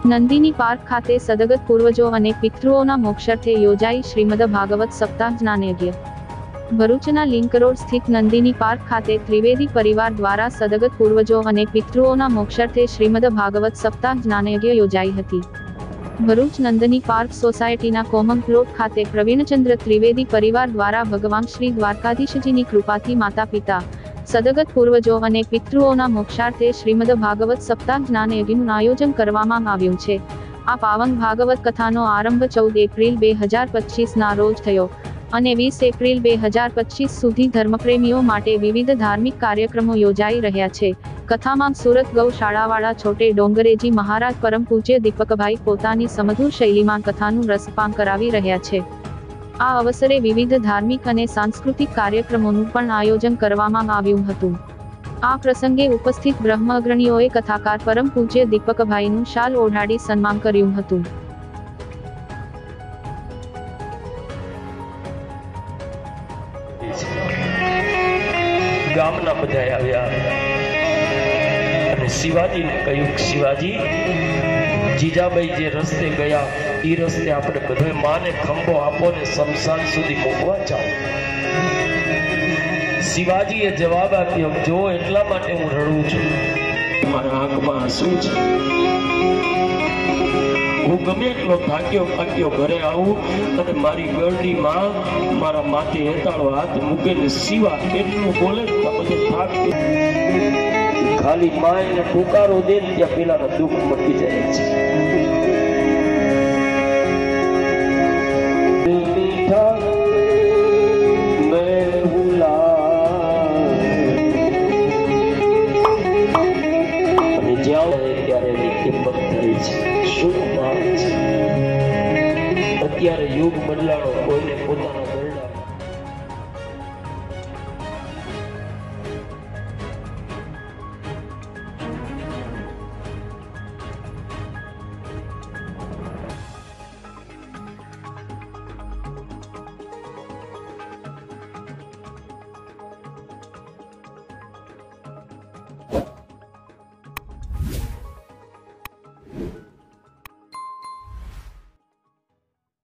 Nandini park ખાતે સદગત પૂર્વજો અને પિતૃઓના મોક્ષાર્થે યોજાઈ શ્રીમદ ભાગવત સપ્તાહ જ્ઞાનયજ્ઞ। ભરૂચના લિંક રોડ સ્થિત નંદિની પાર્ક ખાતે ત્રિવેદી પરિવાર દ્વારા સદગત પૂર્વજો અને પિતૃઓના મોક્ષાર્થે શ્રીમદ ભાગવત સપ્તાહ જ્ઞાનયજ્ઞ યોજાઈ હતી। ભરૂચ નંદની પાર્ક સોસાયટીના કોમન પ્લોટ ખાતે પ્રવીણચંદ્ર ત્રિવેદી પરિવાર દ્વારા ભગવાન શ્રી દ્વારકાધીશજીની કૃપાથી માતા પિતા સદગત પૂર્વજો અને પિતૃઓના મોક્ષાર્થે શ્રીમદ ભાગવત સપ્તાહ જ્ઞાનયજ્ઞનું આયોજન કરવામાં આવ્યું છે। આ પાવન ભાગવત કથાનો આરંભ 14 એપ્રિલ 2025 ના રોજ થયો અને 20 એપ્રિલ 2025 સુધી ધર્મપ્રેમીઓ માટે વિવિધ ધાર્મિક કાર્યક્રમો યોજાઈ રહ્યા છે। કથામાં સુરત ગૌશાળાવાળા છોટે ડોંગરેજી મહારાજ પરમ પૂજ્ય દીપકભાઈ પોતાની સમધુર શૈલીમાં કથાનું રસપાન કરાવી રહ્યા છે। આ અવસરે વિવિધ ધાર્મિક અને સાંસ્કૃતિક કાર્યક્રમોનું પણ આયોજન કરવામાં આવ્યું હતું। આ પ્રસંગે ઉપસ્થિત બ્રહ્મ અગ્રણીઓએ કથાકાર પરમ પૂજ્ય દીપકભાઈનું શાલ ઓઢાડી સન્માન કર્યું હતું। ગામના બધા આવ્યા અને શિવાજીને કહ્યું, શિવાજી જીજાબાઈ જે રસ્તે ગયા એ રસ્તે આપણે બધોય માને ખંભો આપો ને શમશાન સુધી મૂકવા જાઓ। શિવાજીએ જવાબ આપ્યો, જો એટલા માટે હું રડું છું, મારા આંખમાં આંસુ છે। હું ગમે એટલો થાક્યો ઘરે આવું અને મારી ગરડીમાં મારા માથે હેતાળો હાથ મૂકે ને શિવા એટલું બોલે બધો થાક ખાલી માયને ટુકારો દે ત્યાં પેલાના દુઃખ મટી જાય છે। અત્યારે યુગ બદલાણો